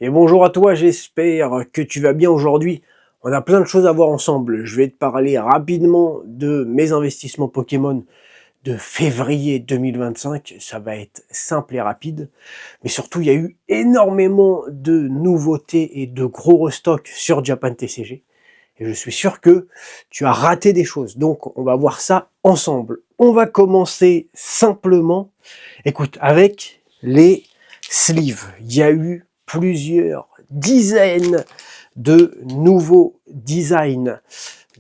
Et bonjour à toi, j'espère que tu vas bien aujourd'hui. On a plein de choses à voir ensemble. Je vais te parler rapidement de mes investissements Pokémon de février 2025. Ça va être simple et rapide. Mais surtout, il y a eu énormément de nouveautés et de gros restocks sur Japan TCG. Et je suis sûr que tu as raté des choses. Donc, on va voir ça ensemble. On va commencer simplement, écoute, avec les sleeves. Il y a eu plusieurs dizaines de nouveaux designs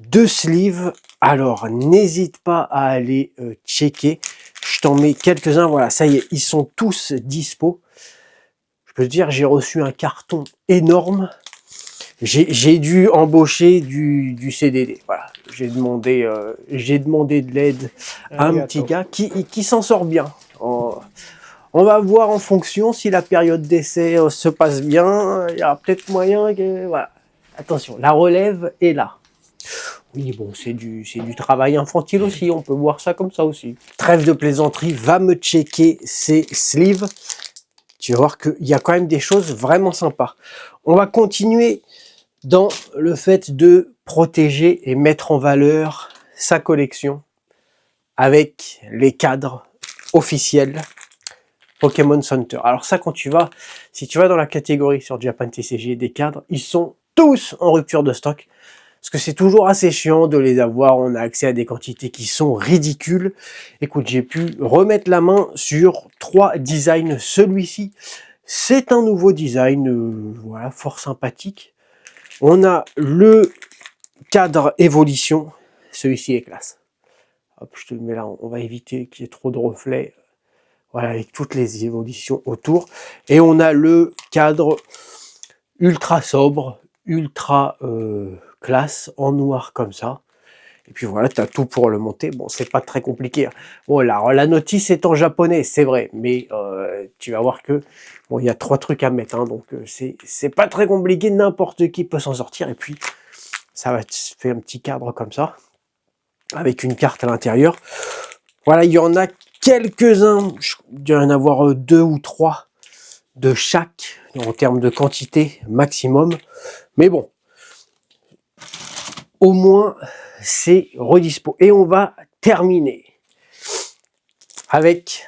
de sleeves. Alors, n'hésite pas à aller checker. Je t'en mets quelques-uns. Voilà, ça y est, ils sont tous dispo. Je peux te dire, j'ai reçu un carton énorme. J'ai dû embaucher du CDD. Voilà, j'ai demandé de l'aide à un petit gars qui s'en sort bien. On va voir en fonction si la période d'essai se passe bien. Il y a peut-être moyen que... Voilà. Attention, la relève est là. Oui, bon, c'est du travail infantile aussi, on peut voir ça comme ça aussi. Trêve de plaisanterie, va me checker ces sleeves. Tu vas voir qu'il y a quand même des choses vraiment sympas. On va continuer dans le fait de protéger et mettre en valeur sa collection avec les cadres officiels Pokémon Center. Alors ça, si tu vas dans la catégorie sur Japan TCG des cadres, ils sont tous en rupture de stock. Parce que c'est toujours assez chiant de les avoir, on a accès à des quantités qui sont ridicules. Écoute, j'ai pu remettre la main sur 3 designs. Celui-ci, c'est un nouveau design, voilà, fort sympathique. On a le cadre évolution, celui-ci est classe. Hop, je te le mets là, on va éviter qu'il y ait trop de reflets. Voilà, avec toutes les évolutions autour. Et on a le cadre ultra sobre, ultra classe, en noir comme ça. Et puis voilà, tu as tout pour le monter. Bon, c'est pas très compliqué. Bon, la notice est en japonais, c'est vrai. Mais tu vas voir que bon, il y a 3 trucs à mettre. Hein, donc c'est pas très compliqué, n'importe qui peut s'en sortir. Et puis, ça va te faire un petit cadre comme ça, avec une carte à l'intérieur. Voilà, il y en a quelques-uns, il doit y en avoir 2 ou 3 de chaque, en termes de quantité maximum. Mais bon, au moins, c'est redispo. Et on va terminer avec...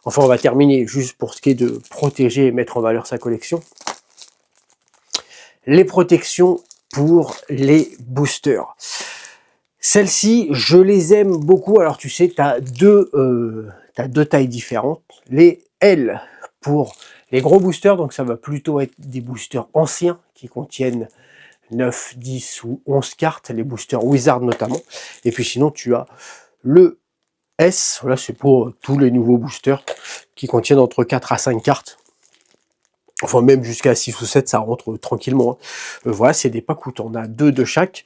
Enfin, on va terminer juste pour ce qui est de protéger et mettre en valeur sa collection. Les protections pour les boosters. Celles-ci, je les aime beaucoup. Alors, tu sais, tu as deux tailles différentes. Les L pour les gros boosters, donc ça va plutôt être des boosters anciens qui contiennent 9, 10 ou 11 cartes, les boosters Wizard notamment. Et puis sinon, tu as le S, là c'est pour tous les nouveaux boosters qui contiennent entre 4 à 5 cartes. Enfin, même jusqu'à 6 ou 7, ça rentre tranquillement. Voilà, c'est des packs où on a 2 de chaque.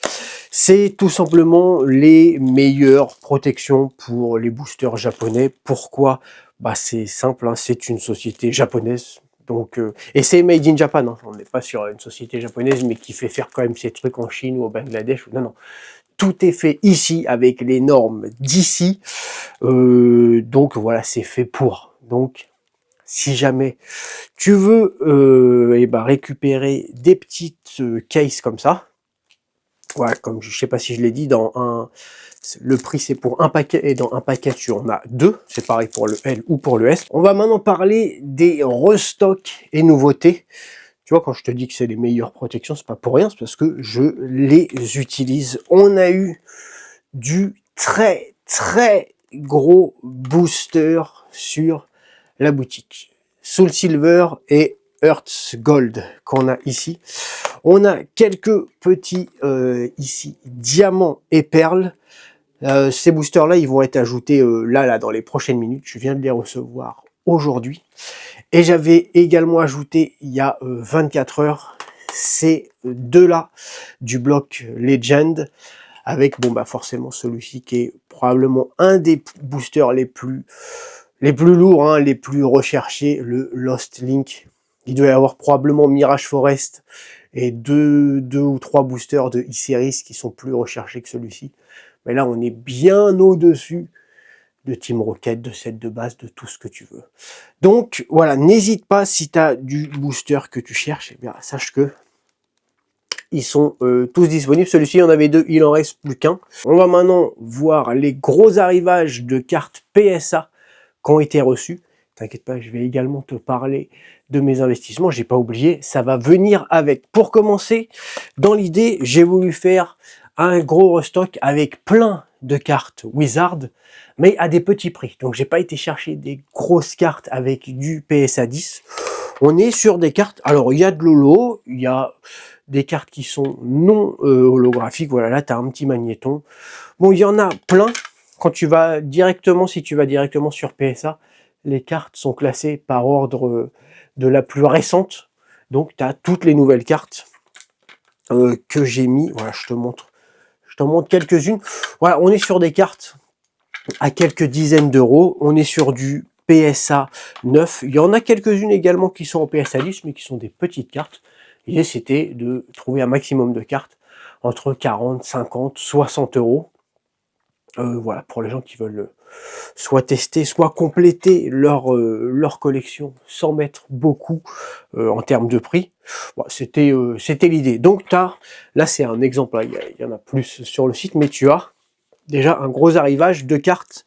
C'est tout simplement les meilleures protections pour les boosters japonais. Pourquoi? Bah, c'est simple, hein, c'est une société japonaise. Donc, et c'est made in Japan, hein. On n'est pas sur une société japonaise, mais qui fait faire quand même ses trucs en Chine ou au Bangladesh. Non, non. Tout est fait ici avec les normes d'ici. Donc voilà, c'est fait pour. Donc, si jamais tu veux récupérer des petites cases comme ça, voilà, comme je sais pas si je l'ai dit, le prix c'est pour un paquet et dans un paquet tu en as 2, c'est pareil pour le L ou pour le S. On va maintenant parler des restocks et nouveautés. Tu vois, quand je te dis que c'est les meilleures protections, c'est pas pour rien, c'est parce que je les utilise. On a eu du très très gros booster sur la boutique. Soul Silver et Earth Gold qu'on a ici. On a quelques petits ici diamants et perles. Ces boosters là ils vont être ajoutés là dans les prochaines minutes. Je viens de les recevoir aujourd'hui. Et j'avais également ajouté il y a 24 heures ces deux là du bloc Legend avec bon bah forcément celui-ci qui est probablement un des boosters les plus lourds, hein, les plus recherchés, le Lost Link. Il doit y avoir probablement Mirage Forest et deux ou trois boosters de E-Series qui sont plus recherchés que celui-ci. Mais là, on est bien au-dessus de Team Rocket, de sets de base, de tout ce que tu veux. Donc voilà, n'hésite pas si tu as du booster que tu cherches, eh bien sache que ils sont tous disponibles. Celui-ci, il y en avait 2, il en reste plus qu'un. On va maintenant voir les gros arrivages de cartes PSA qui ont été reçus. T'inquiète pas, je vais également te parler de mes investissements. J'ai pas oublié, ça va venir avec. Pour commencer, dans l'idée, j'ai voulu faire un gros restock avec plein de cartes Wizard, mais à des petits prix. Donc j'ai pas été chercher des grosses cartes avec du PSA 10. On est sur des cartes, alors il y a de l'holo, il y a des cartes qui sont non holographiques. Voilà, là tu as un petit magnéton. Bon, il y en a plein. Quand tu vas directement, si tu vas directement sur PSA, les cartes sont classées par ordre de la plus récente. Donc tu as toutes les nouvelles cartes que j'ai mis. Voilà, je te montre quelques-unes. Voilà, on est sur des cartes à quelques dizaines d'euros. On est sur du PSA 9. Il y en a quelques-unes également qui sont en PSA 10, mais qui sont des petites cartes. L'idée, c'était de trouver un maximum de cartes entre 40, 50, 60 euros. Voilà, pour les gens qui veulent soit tester, soit compléter leur collection sans mettre beaucoup en termes de prix. Bon, c'était l'idée. Donc, là, c'est un exemple. Hein, il y en a plus sur le site, mais tu as déjà un gros arrivage de cartes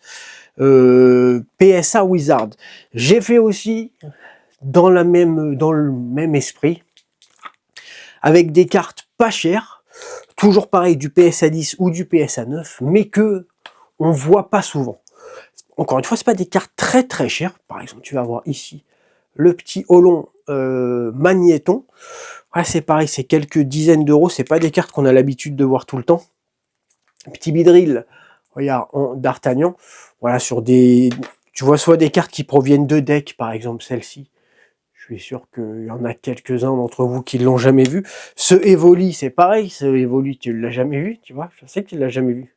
PSA Wizard. J'ai fait aussi dans le même esprit, avec des cartes pas chères, toujours pareil du PSA 10 ou du PSA 9, mais que on voit pas souvent. Encore une fois, c'est pas des cartes très très chères. Par exemple, tu vas voir ici le petit Holon Magnéton. Voilà, c'est pareil, c'est quelques dizaines d'euros. C'est pas des cartes qu'on a l'habitude de voir tout le temps. Petit Bidrill, regarde, en d'Artagnan. Voilà, sur des, tu vois soit des cartes qui proviennent de decks, par exemple celle-ci. Je suis sûr qu'il y en a quelques-uns d'entre vous qui l'ont jamais vu. Ce Evoli, c'est pareil. Ce Evoli, tu l'as jamais vu, tu vois. Je sais que tu l'as jamais vu.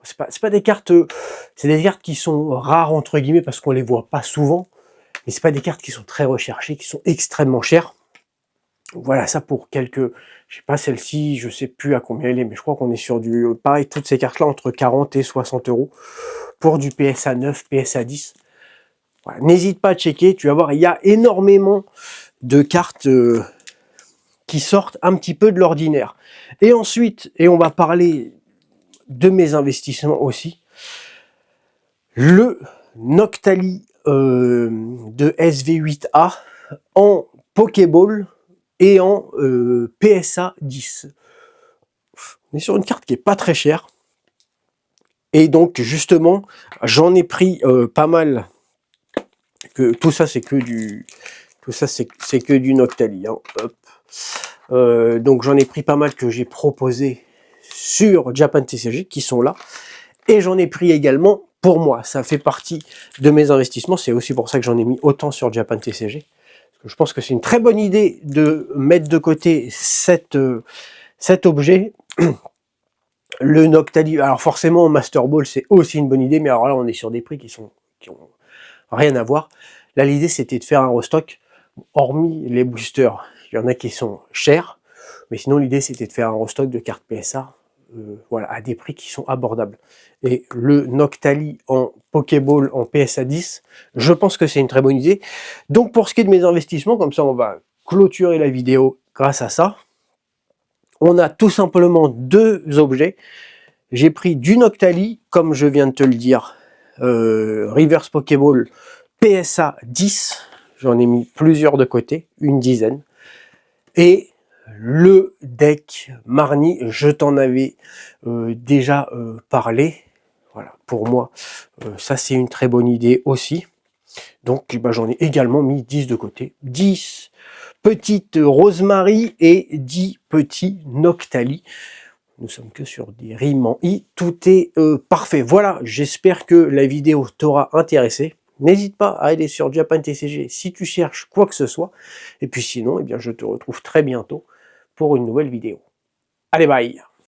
C'est pas des cartes, c'est des cartes qui sont rares entre guillemets parce qu'on les voit pas souvent, mais c'est pas des cartes qui sont très recherchées, qui sont extrêmement chères. Voilà, ça pour quelques, je sais pas celle-ci, je sais plus à combien elle est, mais je crois qu'on est sur du, pareil, toutes ces cartes-là entre 40 et 60 euros pour du PSA 9, PSA 10. Voilà, n'hésite pas à checker, tu vas voir, il y a énormément de cartes qui sortent un petit peu de l'ordinaire. Et ensuite, et on va parler de mes investissements aussi, le Noctali de SV8A en Pokéball et en PSA 10. On est sur une carte qui est pas très chère. Et donc justement, j'en ai pris pas mal. Tout ça c'est que du Noctali. Hein. Hop. Donc j'en ai pris pas mal que j'ai proposé sur Japan TCG qui sont là. Et j'en ai pris également pour moi. Ça fait partie de mes investissements. C'est aussi pour ça que j'en ai mis autant sur Japan TCG. Parce que je pense que c'est une très bonne idée de mettre de côté cet objet. Le Noctali, alors forcément Master Ball c'est aussi une bonne idée, mais alors là on est sur des prix qui ont rien à voir. Là l'idée c'était de faire un restock, hormis les boosters, il y en a qui sont chers, mais sinon l'idée c'était de faire un restock de cartes PSA, voilà, à des prix qui sont abordables. Et le Noctali en Pokéball en PSA 10, je pense que c'est une très bonne idée. Donc pour ce qui est de mes investissements, comme ça on va clôturer la vidéo grâce à ça. On a tout simplement deux objets. J'ai pris du Noctali, comme je viens de te le dire, Reverse Pokéball PSA 10. J'en ai mis plusieurs de côté, une dizaine. Et le deck Marnie, je t'en avais déjà parlé. Voilà, pour moi, ça c'est une très bonne idée aussi. Donc bah, j'en ai également mis 10 de côté. 10 petites Rosemary et 10 petits Noctali. Nous sommes que sur des rimes en i. Tout est parfait. Voilà, j'espère que la vidéo t'aura intéressé. N'hésite pas à aller sur Japan TCG si tu cherches quoi que ce soit. Et puis sinon, eh bien, je te retrouve très bientôt pour une nouvelle vidéo. Allez, bye!